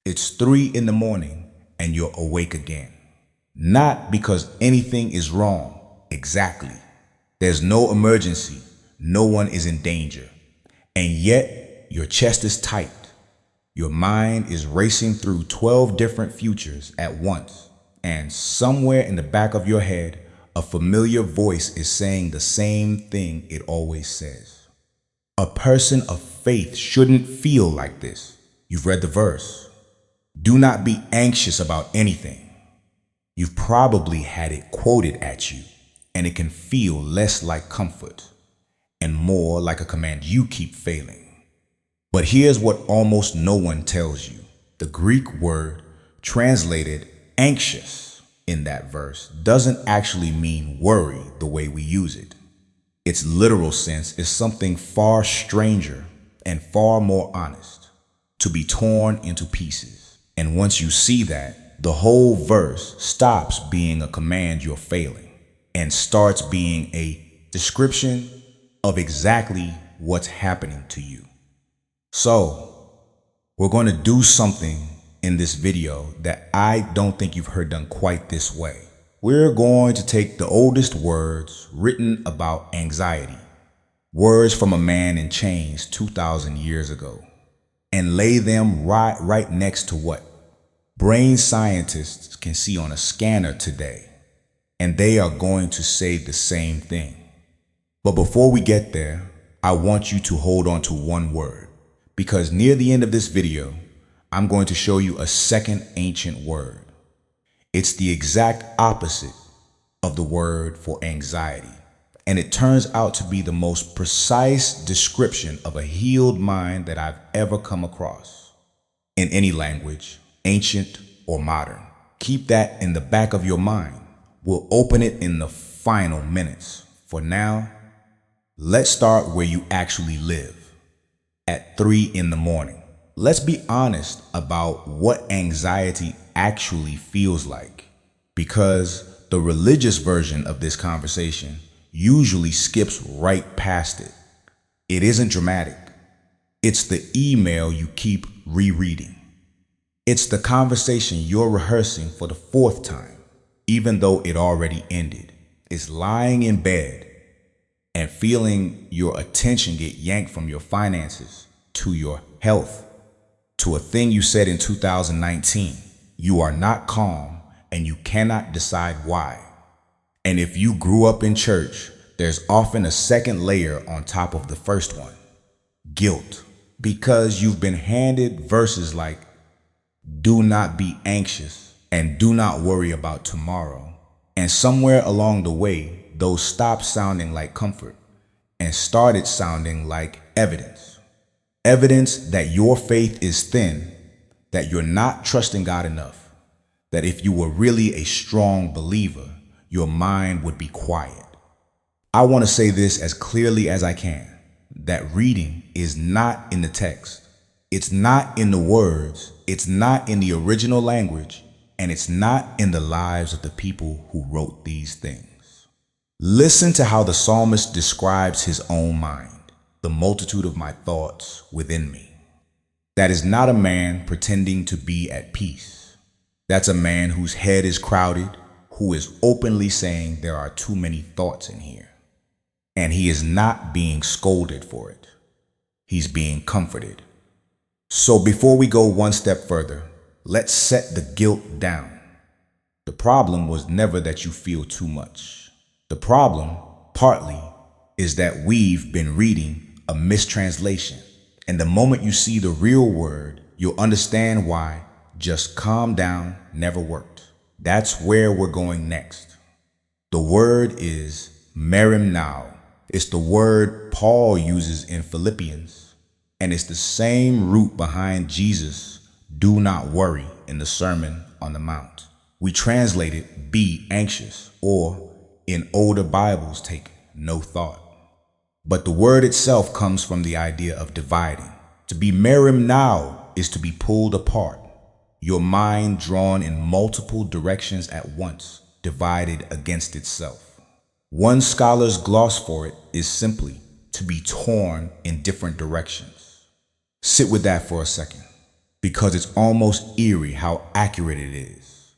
It's 3 in the morning and you're awake again. Not because anything is wrong. Exactly. There's no emergency. No one is in danger. And yet your chest is tight. Your mind is racing through 12 different futures at once. And somewhere in the back of your head, a familiar voice is saying the same thing it always says. A person of faith shouldn't feel like this. You've read the verse. Do not be anxious about anything. You've probably had it quoted at you, and it can feel less like comfort and more like a command you keep failing. But here's what almost no one tells you. The Greek word translated anxious in that verse doesn't actually mean worry the way we use it. Its literal sense is something far stranger and far more honest, to be torn into pieces. And once you see that, the whole verse stops being a command you're failing and starts being a description of exactly what's happening to you. So, we're going to do something in this video that I don't think you've heard done quite this way. We're going to take the oldest words written about anxiety, words from a man in chains 2,000 years ago, and lay them right next to what brain scientists can see on a scanner today. And they are going to say the same thing. But before we get there, I want you to hold on to one word, because near the end of this video, I'm going to show you a second ancient word. It's the exact opposite of the word for anxiety, and it turns out to be the most precise description of a healed mind that I've ever come across in any language, ancient or modern. Keep that in the back of your mind. We'll open it in the final minutes. For now, let's start where you actually live, at 3 in the morning. Let's be honest about what anxiety actually feels like, because the religious version of this conversation usually skips right past it. It isn't dramatic. It's the email you keep rereading. It's the conversation you're rehearsing for the 4th time, even though it already ended. It's lying in bed and feeling your attention get yanked from your finances to your health, to a thing you said in 2019. You are not calm and you cannot decide why. And if you grew up in church, there's often a second layer on top of the first one. Guilt. Because you've been handed verses like, do not be anxious and do not worry about tomorrow. And somewhere along the way, those stopped sounding like comfort and started sounding like evidence. Evidence that your faith is thin, that you're not trusting God enough, that if you were really a strong believer, your mind would be quiet. I want to say this as clearly as I can, that reading is not in the text. It's not in the words. It's not in the original language. And it's not in the lives of the people who wrote these things. Listen to how the psalmist describes his own mind, the multitude of my thoughts within me. That is not a man pretending to be at peace. That's a man whose head is crowded, who is openly saying there are too many thoughts in here. And he is not being scolded for it. He's being comforted. So before we go one step further, let's set the guilt down. The problem was never that you feel too much. The problem, partly, is that we've been reading a mistranslation. And the moment you see the real word, you'll understand why just calm down never worked. That's where we're going next. The word is merimnaō. It's the word Paul uses in Philippians, and it's the same root behind Jesus' do not worry in the Sermon on the Mount. We translate it be anxious, or in older Bibles take no thought. But the word itself comes from the idea of dividing. To be merimnaō is to be pulled apart, your mind drawn in multiple directions at once, divided against itself. One scholar's gloss for it is simply to be torn in different directions. Sit with that for a second. because it's almost eerie how accurate it is.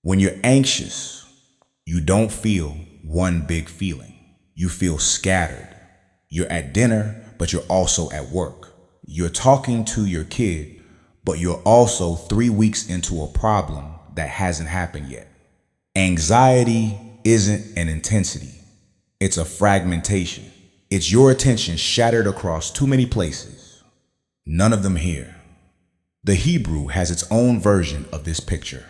When you're anxious, you don't feel one big feeling. You feel scattered. You're at dinner, but you're also at work. You're talking to your kid, but you're also 3 weeks into a problem that hasn't happened yet. Anxiety isn't an intensity. It's a fragmentation. It's your attention shattered across too many places. None of them here. The Hebrew has its own version of this picture.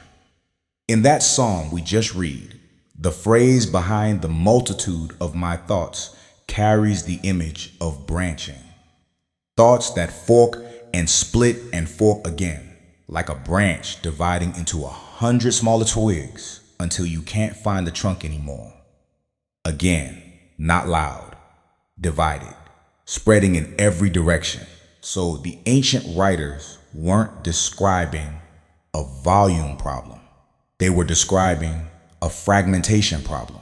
In that psalm we just read, the phrase behind the multitude of my thoughts carries the image of branching. Thoughts that fork and split and fork again, like a branch dividing into 100 smaller twigs until you can't find the trunk anymore. Again, not loud, divided, spreading in every direction. So the ancient writers weren't describing a volume problem. They were describing a fragmentation problem.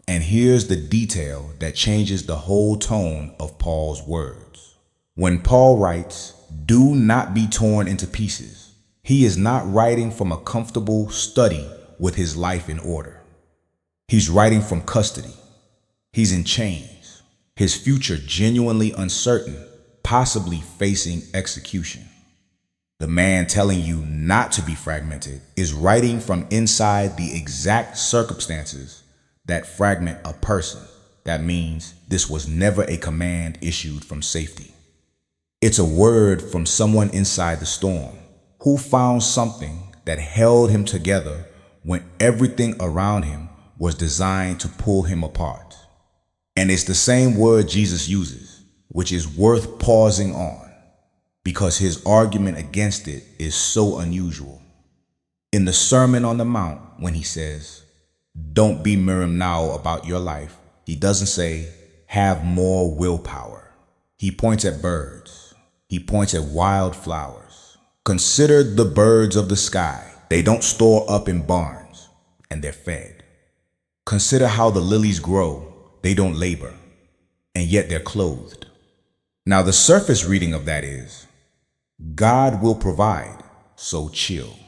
And here's the detail that changes the whole tone of Paul's words. When Paul writes, "Do not be torn into pieces," he is not writing from a comfortable study with his life in order. He's writing from custody. He's in chains, his future genuinely uncertain, possibly facing execution. The man telling you not to be fragmented is writing from inside the exact circumstances that fragment a person. That means this was never a command issued from safety. It's a word from someone inside the storm who found something that held him together when everything around him was designed to pull him apart. And it's the same word Jesus uses, which is worth pausing on, because his argument against it is so unusual. In the Sermon on the Mount, when he says, "Don't be merimnaō about your life," he doesn't say, "Have more willpower." He points at birds. He points at wildflowers. Consider the birds of the sky. They don't store up in barns, and they're fed. Consider how the lilies grow. They don't labor, and yet they're clothed. Now, the surface reading of that is, God will provide, so chill.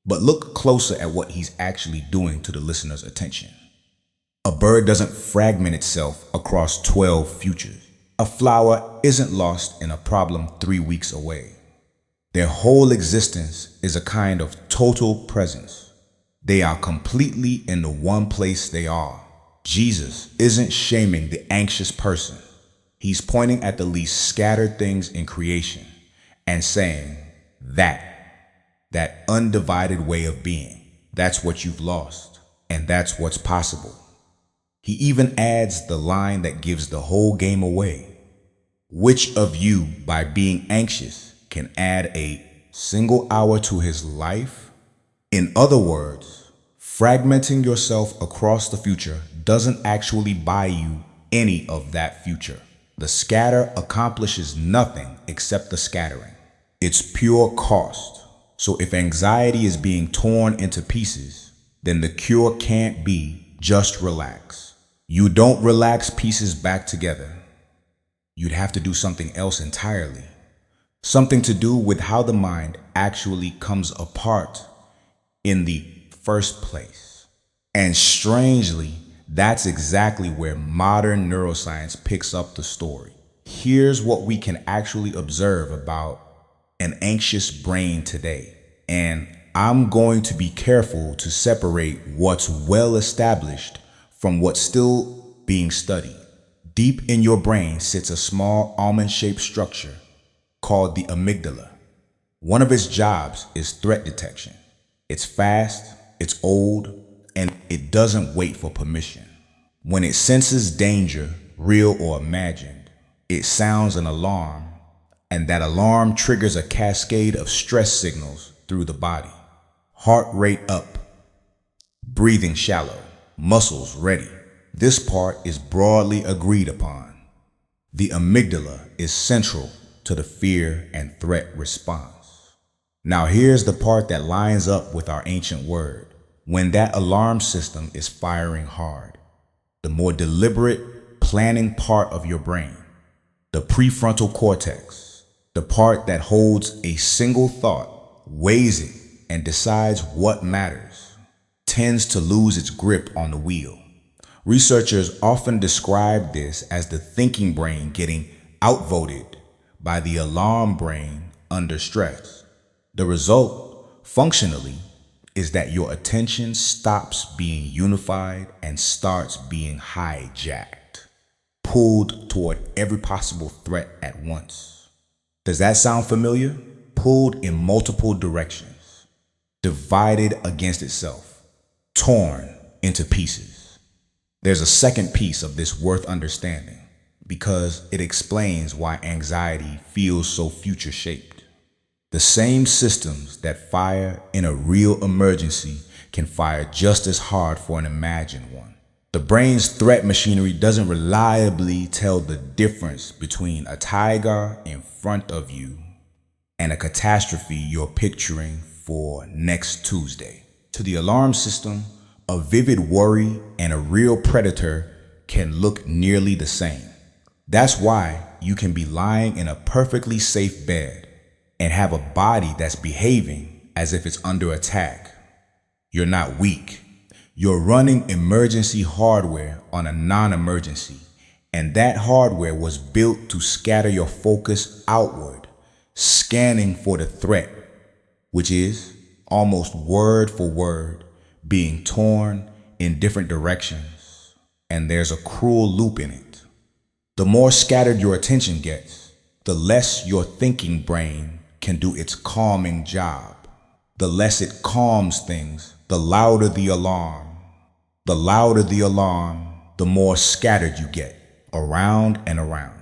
But look closer at what he's actually doing to the listener's attention. A bird doesn't fragment itself across 12 futures. A flower isn't lost in a problem 3 weeks away. Their whole existence is a kind of total presence. They are completely in the one place they are. Jesus isn't shaming the anxious person. He's pointing at the least scattered things in creation and saying that undivided way of being, that's what you've lost, and that's what's possible. He even adds the line that gives the whole game away. Which of you, by being anxious, can add a single hour to his life? In other words, fragmenting yourself across the future doesn't actually buy you any of that future. The scatter accomplishes nothing except the scattering. It's pure cost. So if anxiety is being torn into pieces, then the cure can't be just relax. You don't relax pieces back together. You'd have to do something else entirely. Something to do with how the mind actually comes apart in the first place. And strangely, that's exactly where modern neuroscience picks up the story. Here's what we can actually observe about an anxious brain today. And I'm going to be careful to separate what's well established from what's still being studied. Deep in your brain sits a small almond-shaped structure called the amygdala. One of its jobs is threat detection. It's fast, it's old, and it doesn't wait for permission. When it senses danger, real or imagined, it sounds an alarm, and that alarm triggers a cascade of stress signals through the body. Heart rate up, breathing shallow, muscles ready. This part is broadly agreed upon. The amygdala is central to the fear and threat response. Now here's the part that lines up with our ancient word. When that alarm system is firing hard, the more deliberate planning part of your brain, the prefrontal cortex, the the part that holds a single thought, weighs it, and decides what matters, tends to lose its grip on the wheel. Researchers often describe this as the thinking brain getting outvoted by the alarm brain under stress. The result, functionally, is that your attention stops being unified and starts being hijacked, pulled toward every possible threat at once. Does that sound familiar? Pulled in multiple directions, divided against itself, torn into pieces. There's a second piece of this worth understanding because it explains why anxiety feels so future-shaped. The same systems that fire in a real emergency can fire just as hard for an imagined one. The brain's threat machinery doesn't reliably tell the difference between a tiger in front of you and a catastrophe you're picturing for next Tuesday. To the alarm system, a vivid worry and a real predator can look nearly the same. That's why you can be lying in a perfectly safe bed and have a body that's behaving as if it's under attack. You're not weak. You're running emergency hardware on a non-emergency, and that hardware was built to scatter your focus outward, scanning for the threat, which is, almost word for word, being torn in different directions, and there's a cruel loop in it. The more scattered your attention gets, the less your thinking brain can do its calming job. The less it calms things, the louder the alarm. The louder the alarm, the more scattered you get, around and around.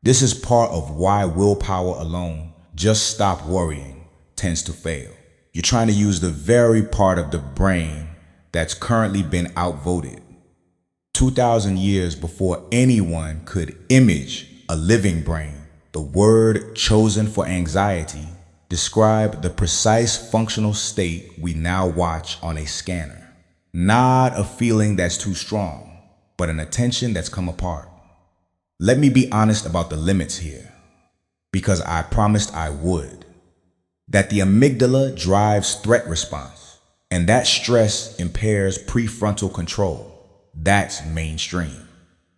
This is part of why willpower alone, just stop worrying, tends to fail. You're trying to use the very part of the brain that's currently been outvoted. 2,000 years before anyone could image a living brain, the word chosen for anxiety described the precise functional state we now watch on a scanner. Not a feeling that's too strong, but an attention that's come apart. Let me be honest about the limits here, because I promised I would. That the amygdala drives threat response, and that stress impairs prefrontal control. That's mainstream.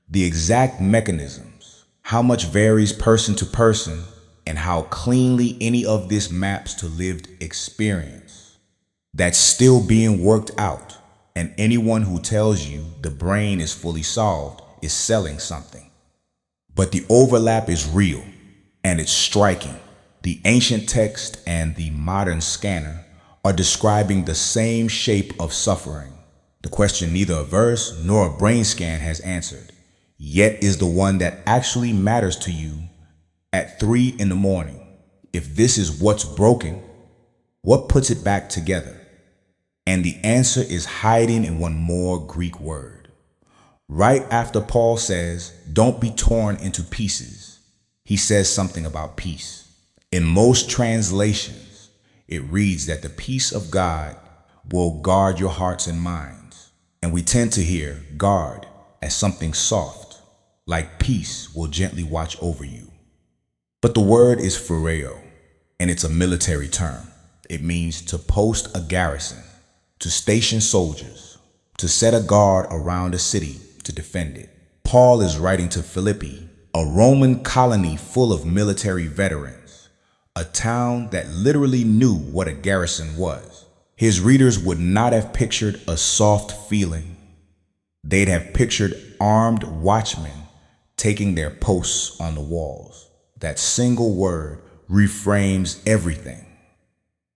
The exact mechanisms, how much varies person to person, and how cleanly any of this maps to lived experience. That's still being worked out, and anyone who tells you the brain is fully solved is selling something. But the overlap is real, and it's striking. The ancient text and the modern scanner are describing the same shape of suffering. The question neither a verse nor a brain scan has answered, yet is the one that actually matters to you at 3 in the morning. If this is what's broken, what puts it back together? And the answer is hiding in one more Greek word. Right after Paul says, don't be torn into pieces, he says something about peace. In most translations, it reads that the peace of God will guard your hearts and minds. And we tend to hear guard as something soft, like peace will gently watch over you. But the word is phroureō, and it's a military term. It means to post a garrison, to station soldiers, to set a guard around a city to defend it. Paul is writing to Philippi, a Roman colony full of military veterans, a town that literally knew what a garrison was. His readers would not have pictured a soft feeling. They'd have pictured armed watchmen taking their posts on the walls. That single word reframes everything.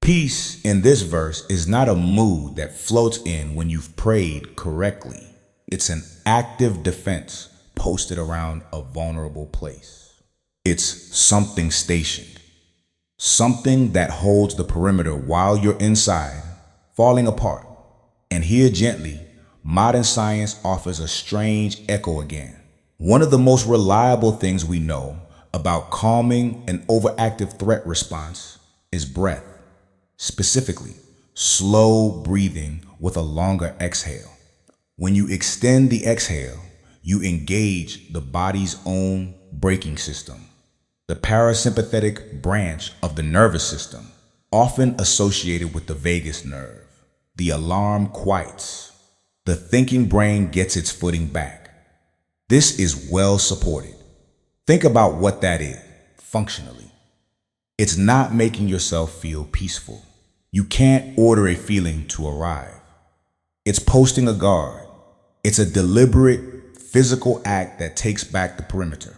Peace in this verse is not a mood that floats in when you've prayed correctly. It's an active defense posted around a vulnerable place. It's something stationed, something that holds the perimeter while you're inside, falling apart. And here gently, modern science offers a strange echo again. One of the most reliable things we know about calming an overactive threat response is breath. Specifically, slow breathing with a longer exhale. When you extend the exhale, you engage the body's own braking system. the parasympathetic branch of the nervous system, often associated with the vagus nerve. The alarm quiets. The thinking brain gets its footing back. This is well supported. Think about what that is, functionally. It's not making yourself feel peaceful. You can't order a feeling to arrive. It's posting a guard. It's a deliberate, physical act that takes back the perimeter.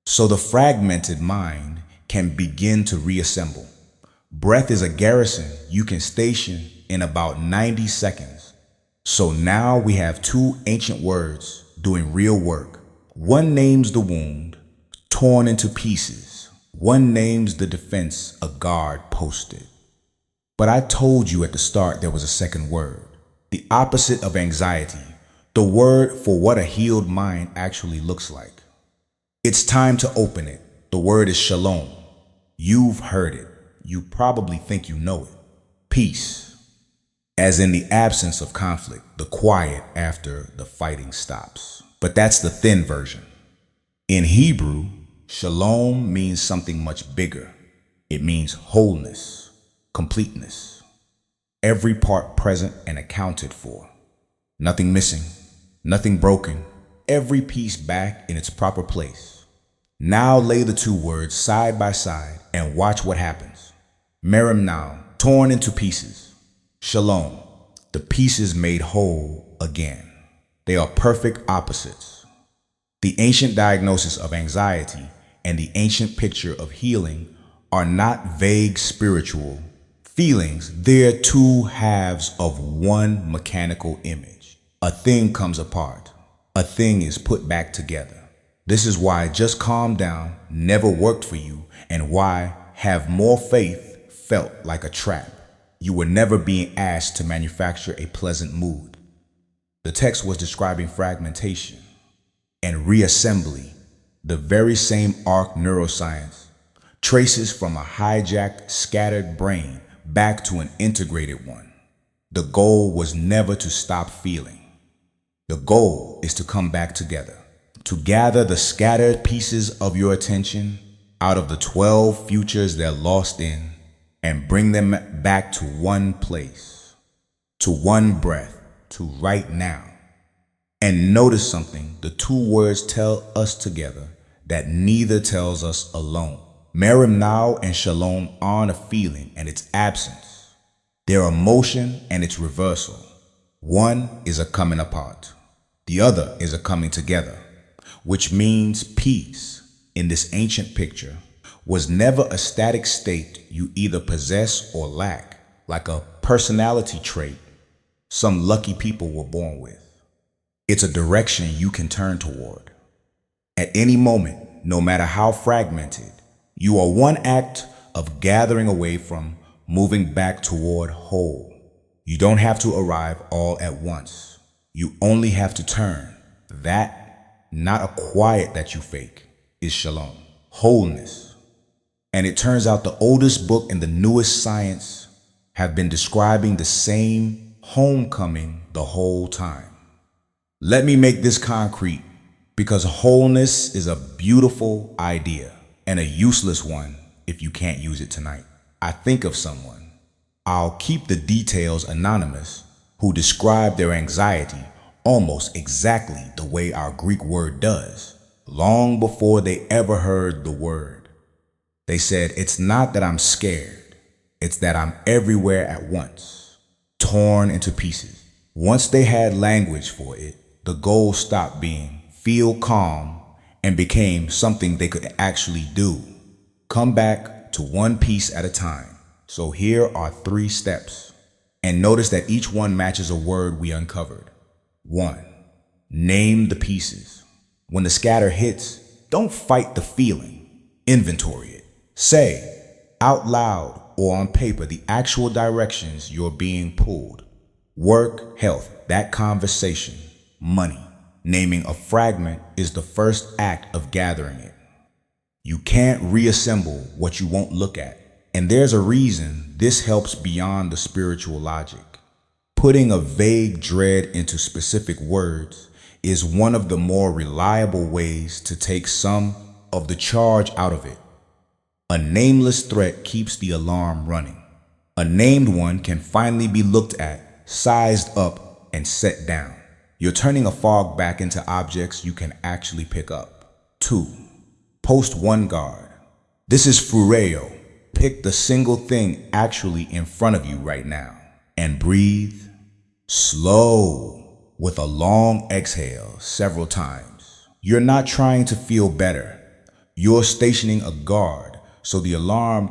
So the fragmented mind can begin to reassemble. Breath is a garrison you can station in about 90 seconds. So now we have two ancient words doing real work. One names the wound, torn into pieces. One names the defense, a guard posted. But I told you at the start there was a second word, the opposite of anxiety, the word for what a healed mind actually looks like. It's time to open it. The word is shalom. You've heard it. You probably think you know it. Peace, as in the absence of conflict, the quiet after the fighting stops. But that's the thin version. In Hebrew, shalom means something much bigger. It means wholeness, completeness. Every part present and accounted for. Nothing missing, nothing broken. Every piece back in its proper place. Now lay the two words side by side and watch what happens. Merimnaō, torn into pieces. Shalom, the pieces made whole again. They are perfect opposites. The ancient diagnosis of anxiety and the ancient picture of healing are not vague spiritual feelings. They're two halves of one mechanical image. A thing comes apart. A thing is put back together. This is why just calm down never worked for you, and why have more faith felt like a trap. You were never being asked to manufacture a pleasant mood. The text was describing fragmentation and reassembly, the very same arc neuroscience traces from a hijacked, scattered brain back to an integrated one. The goal was never to stop feeling. The goal is to come back together, to gather the scattered pieces of your attention out of the 12 futures they're lost in and bring them back to one place, to one breath, to right now. And notice something, the two words tell us together that neither tells us alone. Merimnaō and shalom aren't a feeling and its absence. They're a motion and its reversal. One is a coming apart. The other is a coming together, which means peace, in this ancient picture, was never a static state you either possess or lack, like a personality trait some lucky people were born with. It's a direction you can turn toward. At any moment, no matter how fragmented, you are one act of gathering away from moving back toward whole. You don't have to arrive all at once. You only have to turn. That, not a quiet that you fake, is shalom, wholeness. And it turns out the oldest book and the newest science have been describing the same homecoming the whole time. Let me make this concrete, because wholeness is a beautiful idea and a useless one if you can't use it tonight. I think of someone, I'll keep the details anonymous, who described their anxiety almost exactly the way our Greek word does, long before they ever heard the word. They said, it's not that I'm scared, it's that I'm everywhere at once, torn into pieces. Once they had language for it, the goal stopped being feel calm and became something they could actually do. Come back to one piece at a time. So here are 3 steps. And notice that each one matches a word we uncovered. 1. Name the pieces. When the scatter hits, don't fight the feeling. Inventory it. Say, out loud or on paper, the actual directions you're being pulled. Work, health, that conversation, money. Naming a fragment is the first act of gathering it. You can't reassemble what you won't look at. And there's a reason this helps beyond the spiritual logic. Putting a vague dread into specific words is one of the more reliable ways to take some of the charge out of it. A nameless threat keeps the alarm running. A named one can finally be looked at, sized up, and set down. You're turning a fog back into objects you can actually pick up. 2. Post one guard. This is phroureō. Pick the single thing actually in front of you right now. And breathe slow with a long exhale several times. You're not trying to feel better. You're stationing a guard so the alarm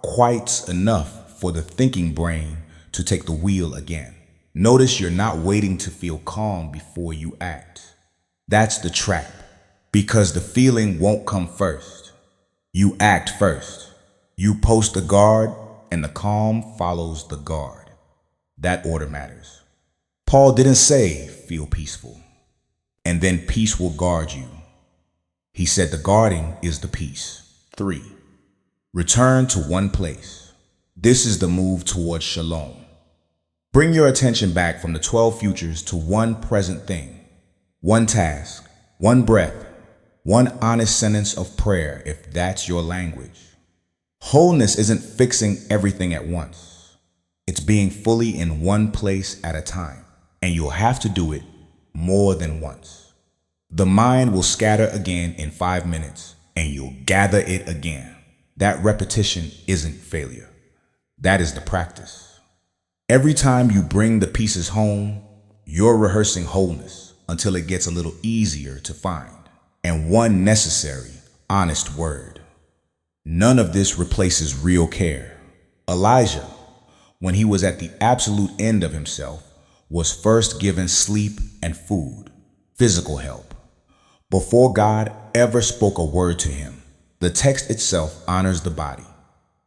quiets enough for the thinking brain to take the wheel again. Notice you're not waiting to feel calm before you act. That's the trap, because the feeling won't come first. You act first. You post the guard, and the calm follows the guard. That order matters. Paul didn't say, feel peaceful, and then peace will guard you. He said the guarding is the peace. 3. Return to one place. This is the move towards shalom. Bring your attention back from the 12 futures to one present thing, one task, one breath, one honest sentence of prayer if that's your language. Wholeness isn't fixing everything at once. It's being fully in one place at a time, and you'll have to do it more than once. The mind will scatter again in 5 minutes, and you'll gather it again. That repetition isn't failure. That is the practice. Every time you bring the pieces home, you're rehearsing wholeness until it gets a little easier to find. And one necessary, honest word. None of this replaces real care. Elijah, when he was at the absolute end of himself, was first given sleep and food, physical help, before God ever spoke a word to him. The text itself honors the body.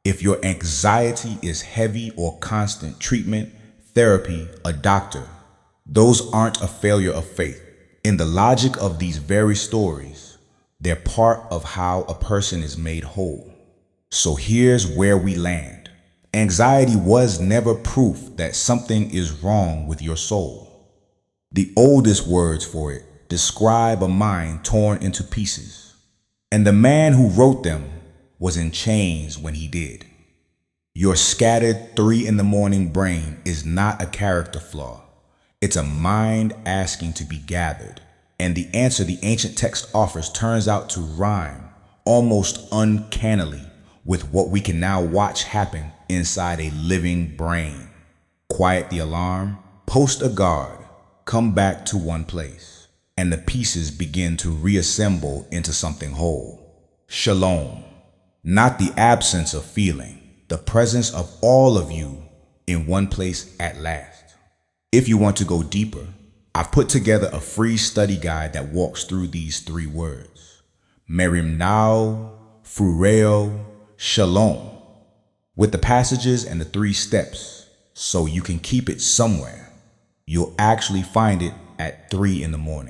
If your anxiety is heavy or constant, treatment, therapy, a doctor, those aren't a failure of faith. In the logic of these very stories, they're part of how a person is made whole. So here's where we land. Anxiety was never proof that something is wrong with your soul. The oldest words for it describe a mind torn into pieces. And the man who wrote them was in chains when he did. Your scattered 3 a.m. brain is not a character flaw. It's a mind asking to be gathered. And the answer the ancient text offers turns out to rhyme almost uncannily with what we can now watch happen inside a living brain. Quiet the alarm, post a guard, come back to one place, and the pieces begin to reassemble into something whole. Shalom. Not the absence of feeling, the presence of all of you in one place at last. If you want to go deeper, I've put together a free study guide that walks through these 3 words: merimnaō, phroureō, shalom, with the passages and the 3 steps, so you can keep it somewhere. You'll actually find it at 3 a.m.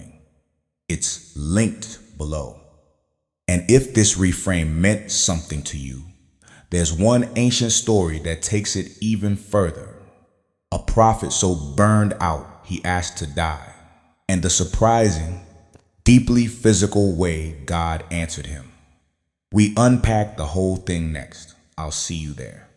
It's linked below. And if this reframe meant something to you, there's one ancient story that takes it even further. A prophet so burned out he asked to die, and the surprising, deeply physical way God answered him. We unpack the whole thing next. I'll see you there.